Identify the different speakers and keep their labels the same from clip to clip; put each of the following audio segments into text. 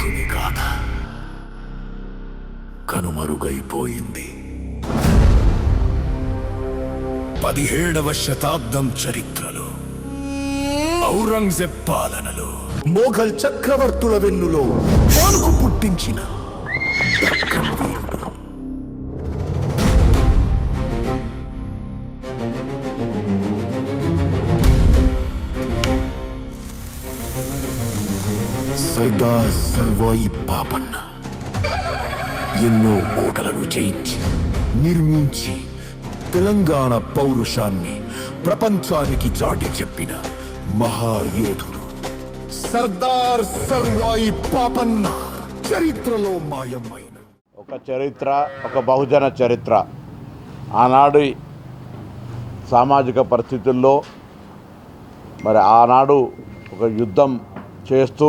Speaker 1: యోధుని గాథ కనుమరుగైపోయింది. 17వ శతాబ్దం చరిత్రలో ఔరంగజేబ్ పాలనలో మొఘల్ చక్రవర్తుల వెన్నులో వణుకు పుట్టించిన దక్కన్ వీరుడు. సర్దార్ సర్వాయి పాపన్న ఎన్నో కోటలను జయించి నిర్మించి తెలంగాణ పౌరుషాన్ని ప్రపంచానికి చాటి చెప్పిన మహాయోధుడు సర్దార్ సర్వాయి పాపన్న చరిత్రలో మాయమైన
Speaker 2: ఒక చరిత్ర, ఒక బహుజన చరిత్ర. ఆనాడు సామాజిక పరిస్థితుల్లో మరి ఆనాడు ఒక యుద్ధం చేస్తూ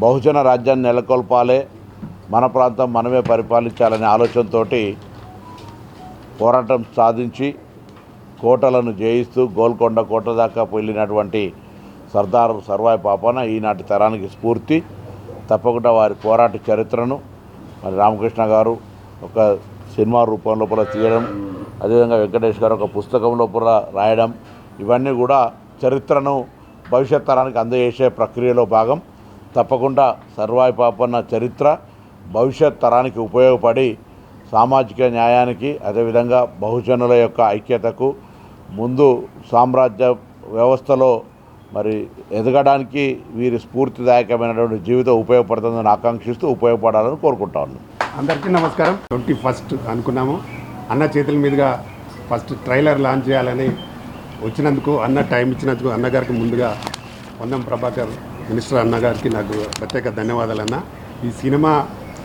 Speaker 2: బహుజన రాజ్యాన్ని నెలకొల్పాలి, మన ప్రాంతం మనమే పరిపాలించాలనే ఆలోచనతో పోరాటం సాధించి కోటలను జయిస్తూ గోల్కొండ కోట దాకా వెళ్ళినటువంటి సర్దార్ సర్వాయి పాపన్న ఈనాటి తరానికి స్ఫూర్తి. తప్పకుండా వారి పోరాట చరిత్రను మరి రామకృష్ణ గారు ఒక సినిమా రూపం లోపల తీయడం, అదేవిధంగా వెంకటేష్ గారు ఒక పుస్తకం లోపల రాయడం, ఇవన్నీ కూడా చరిత్రను భవిష్యత్ తరానికి అందజేసే ప్రక్రియలో భాగం. తప్పకుండా సర్వాయి పాపన్న చరిత్ర భవిష్యత్ తరానికి ఉపయోగపడి సామాజిక న్యాయానికి, అదేవిధంగా బహుజనుల యొక్క ఐక్యతకు, ముందు సామ్రాజ్య వ్యవస్థలో మరి ఎదగడానికి వీరి స్ఫూర్తిదాయకమైనటువంటి జీవితం ఉపయోగపడుతుందని ఆకాంక్షిస్తూ ఉపయోగపడాలని కోరుకుంటాను.
Speaker 3: అందరికీ నమస్కారం. 21st అనుకున్నాము, అన్న చేతుల మీదుగా ఫస్ట్ ట్రైలర్ లాంచ్ చేయాలని వచ్చినందుకు, అన్న టైం ఇచ్చినందుకు అన్నగారికి ముందుగా పొన్నం ప్రభాకర్ మినిస్టర్ అన్నగారికి నాకు ప్రత్యేక ధన్యవాదాలు. అన్న, ఈ సినిమా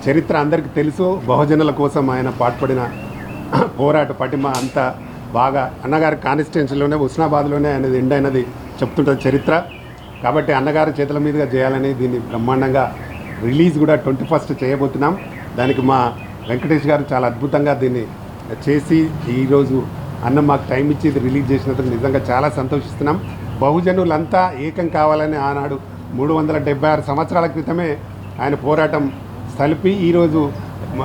Speaker 3: చరిత్ర అందరికీ తెలుసు. బహుజనుల కోసం ఆయన పాటుపడిన పోరాట పటిమ అంతా బాగా అన్నగారి కాన్స్టిట్యున్సీలోనే, హుస్నాబాద్లోనే అనేది ఎండ్ అయినది చెప్తుంటుంది చరిత్ర. కాబట్టి అన్నగారి చేతుల మీదుగా చేయాలని దీన్ని బ్రహ్మాండంగా రిలీజ్ కూడా 21st చేయబోతున్నాం. దానికి మా వెంకటేష్ గారు చాలా అద్భుతంగా దీన్ని చేసి ఈరోజు అన్న మాకు టైం ఇచ్చి ఇది రిలీజ్ చేసినందుకు నిజంగా చాలా సంతోషిస్తున్నాం. బహుజనులంతా ఏకం కావాలని ఆనాడు 376 సంవత్సరాల క్రితమే ఆయన పోరాటం సలిపి ఈరోజు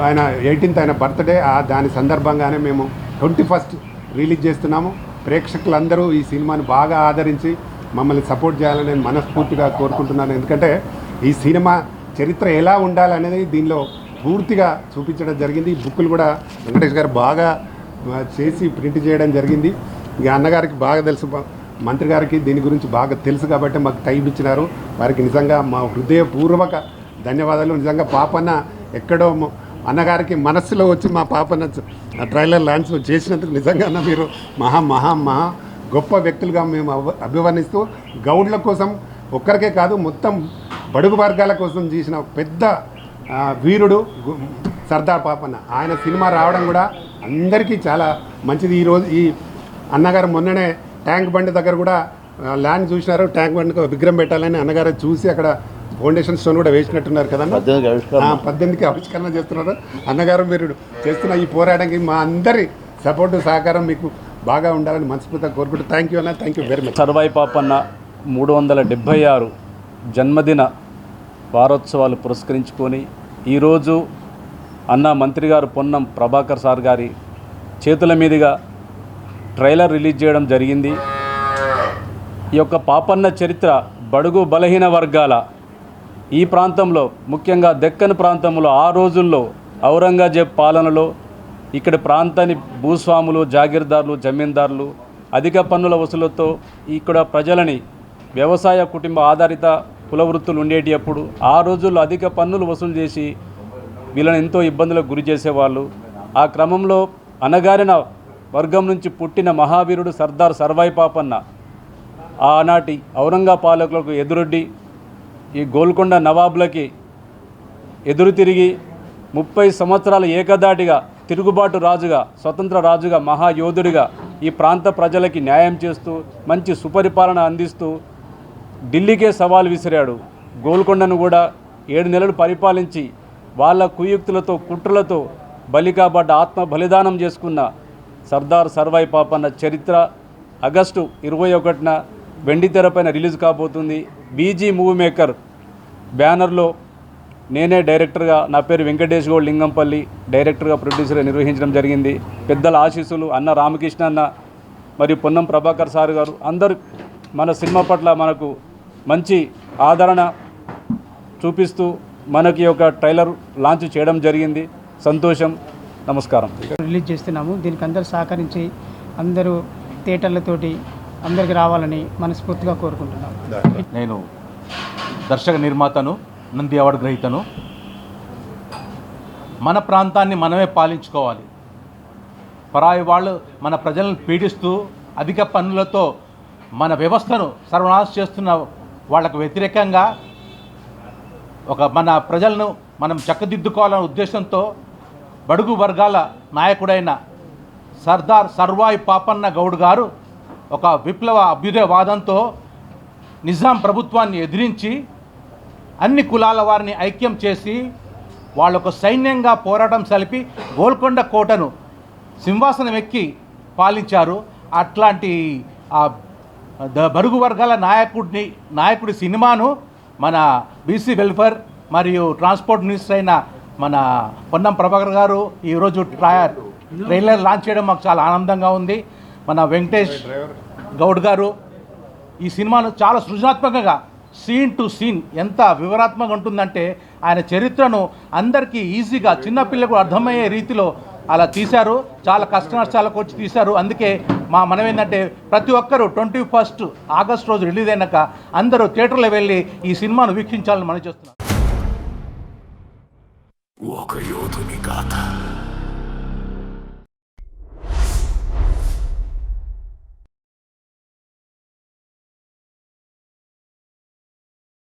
Speaker 3: ఆయన 18th ఆయన బర్త్డే, దాని సందర్భంగానే మేము 21st రిలీజ్ చేస్తున్నాము. ప్రేక్షకులందరూ ఈ సినిమాని బాగా ఆదరించి మమ్మల్ని సపోర్ట్ చేయాలని నేను మనస్ఫూర్తిగా కోరుకుంటున్నాను. ఎందుకంటే ఈ సినిమా చరిత్ర ఎలా ఉండాలనేది దీనిలో పూర్తిగా చూపించడం జరిగింది. ఈ బుక్కులు కూడా వెంకటేష్ గారు బాగా చేసి ప్రింట్ చేయడం జరిగింది. ఇక అన్నగారికి బాగా తెలుసు, మంత్రి గారికి దీని గురించి బాగా తెలుసు కాబట్టి మాకు టైం ఇచ్చినారు. వారికి నిజంగా మా హృదయపూర్వక ధన్యవాదాలు. నిజంగా పాపన్న ఎక్కడో అన్నగారికి మనస్సులో వచ్చి మా పాపన్న ట్రైలర్ లాంచ్ చేసినందుకు నిజంగా మీరు మహా మహా మహా గొప్ప వ్యక్తులుగా మేము అభివర్ణిస్తూ, గౌడ్ల కోసం ఒక్కరికే కాదు మొత్తం బడుగు వర్గాల కోసం చేసిన పెద్ద వీరుడు సర్దార్ పాపన్న. ఆయన సినిమా రావడం కూడా అందరికీ చాలా మంచిది. ఈరోజు ఈ అన్నగారు మొన్ననే ట్యాంక్ బండ్ దగ్గర కూడా ల్యాండ్ చూసినారు. ట్యాంక్ బండ్కి విగ్రహం పెట్టాలని అన్నగారు చూసి అక్కడ ఫౌండేషన్ స్టోన్ కూడా వేసినట్టున్నారు కదన్నా. 18కి ఆవిష్కరణ చేస్తున్నారు. అన్నగారు మీరు చేస్తున్న ఈ పోరాటానికి మా అందరి సపోర్టు సహకారం మీకు బాగా ఉండాలని మనస్ఫూర్తిగా కోరుకుంటూ థ్యాంక్ యూ అన్న, thank you very much.
Speaker 4: Sarvai Papanna 376 జన్మదిన వారోత్సవాలు పురస్కరించుకొని ఈరోజు అన్న మంత్రి గారు పొన్నం ప్రభాకర్ సార్ గారి చేతుల మీదుగా ట్రైలర్ రిలీజ్ చేయడం జరిగింది. ఈ యొక్క పాపన్న చరిత్ర బడుగు బలహీన వర్గాల ఈ ప్రాంతంలో, ముఖ్యంగా దక్కన్ ప్రాంతంలో ఆ రోజుల్లో ఔరంగజేబ్ పాలనలో ఇక్కడ ప్రాంతాన్ని భూస్వాములు, జాగీర్దారులు, జమీందారులు అధిక పన్నుల వసూలతో ఇక్కడ ప్రజలని వ్యవసాయ కుటుంబ ఆధారిత కుల వృత్తులు ఉండేటప్పుడు ఆ రోజుల్లో అధిక పన్నులు వసూలు చేసి వీళ్ళని ఎంతో ఇబ్బందులకు గురి చేసేవాళ్ళు. ఆ క్రమంలో అణగారిన వర్గం నుంచి పుట్టిన మహావీరుడు సర్దార్ సర్వాయి పాపన్న ఆనాటి ఔరంగా పాలకులకు ఎదురొడ్డి ఈ గోల్కొండ నవాబులకి ఎదురు తిరిగి 30 సంవత్సరాలు ఏకదాటిగా తిరుగుబాటు రాజుగా, స్వతంత్ర రాజుగా, మహాయోధుడిగా ఈ ప్రాంత ప్రజలకి న్యాయం చేస్తూ మంచి సుపరిపాలన అందిస్తూ ఢిల్లీకే సవాల్ విసిరాడు. గోల్కొండను కూడా 7 నెలలు పరిపాలించి వాళ్ళ కుయుక్తులతో, కుట్రలతో బలికాబడ్డ, ఆత్మ బలిదానం చేసుకున్న సర్దార్ సర్వాయి పాపన్న చరిత్ర ఆగస్టు 21న వెండితెరపైన రిలీజ్ కాబోతుంది. బీజీ మూవీ మేకర్ బ్యానర్లో నేనే డైరెక్టర్గా, నా పేరు వెంకటేష్ గౌడ్ లింగంపల్లి, డైరెక్టర్గా ప్రొడ్యూసర్గా నిర్వహించడం జరిగింది. పెద్దల ఆశీస్సులు, అన్న రామకృష్ణ అన్న మరియు పొన్నం ప్రభాకర్ సార్ గారు అందరూ మన సినిమా పట్ల మనకు మంచి ఆదరణ చూపిస్తూ మనకి ఒక ట్రైలర్ లాంచ్ చేయడం జరిగింది. సంతోషం. నమస్కారం.
Speaker 5: రిలీజ్ చేస్తున్నాము. దీనికి అందరూ సహకరించి అందరూ థియేటర్లతోటి అందరికి రావాలని మనస్ఫూర్తిగా కోరుకుంటున్నాము.
Speaker 6: నేను దర్శక నిర్మాతను, నంది అవార్డు గ్రహీతను. మన ప్రాంతాన్ని మనమే పాలించుకోవాలి. పరాయి వాళ్ళు మన ప్రజలను పీడిస్తూ అధిక పన్నులతో మన వ్యవస్థను సర్వనాశం చేస్తున్న వాళ్ళకు వ్యతిరేకంగా మన ప్రజలను మనం చక్కదిద్దుకోవాలనే ఉద్దేశంతో బడుగు వర్గాల నాయకుడైన సర్దార్ సర్వాయి పాపన్న గౌడ్ గారు ఒక విప్లవ అభ్యుదయవాదంతో నిజాం ప్రభుత్వాన్ని ఎదిరించి అన్ని కులాల వారిని ఐక్యం చేసి వాళ్ళొక సైన్యంగా పోరాటం సలిపి గోల్కొండ కోటను సింహాసనం ఎక్కి పాలించారు. అట్లాంటి బడుగు వర్గాల నాయకుడి సినిమాను మన బీసీ వెల్ఫేర్ మరియు ట్రాన్స్పోర్ట్ మినిస్టర్ అయిన మన పొన్నం ప్రభాకర్ గారు ఈరోజు ట్రైలర్ లాంచ్ చేయడం మాకు చాలా ఆనందంగా ఉంది. మన వెంకటేష్ గౌడ్ గారు ఈ సినిమాను చాలా సృజనాత్మకంగా సీన్ టు సీన్ ఎంత వివరాత్మకంగా ఉంటుందంటే ఆయన చరిత్రను అందరికీ ఈజీగా చిన్నపిల్లకు అర్థమయ్యే రీతిలో అలా తీశారు. చాలా కష్ట నష్టాలకు వచ్చి తీశారు. అందుకే మనం ఏంటంటే ప్రతి ఒక్కరూ 21 ఆగస్టు రోజు రిలీజ్ అయినాక అందరూ థియేటర్లో వెళ్ళి ఈ సినిమాను వీక్షించాలని మనం చేస్తున్నాం.
Speaker 1: ఒక యోధుని గాథ.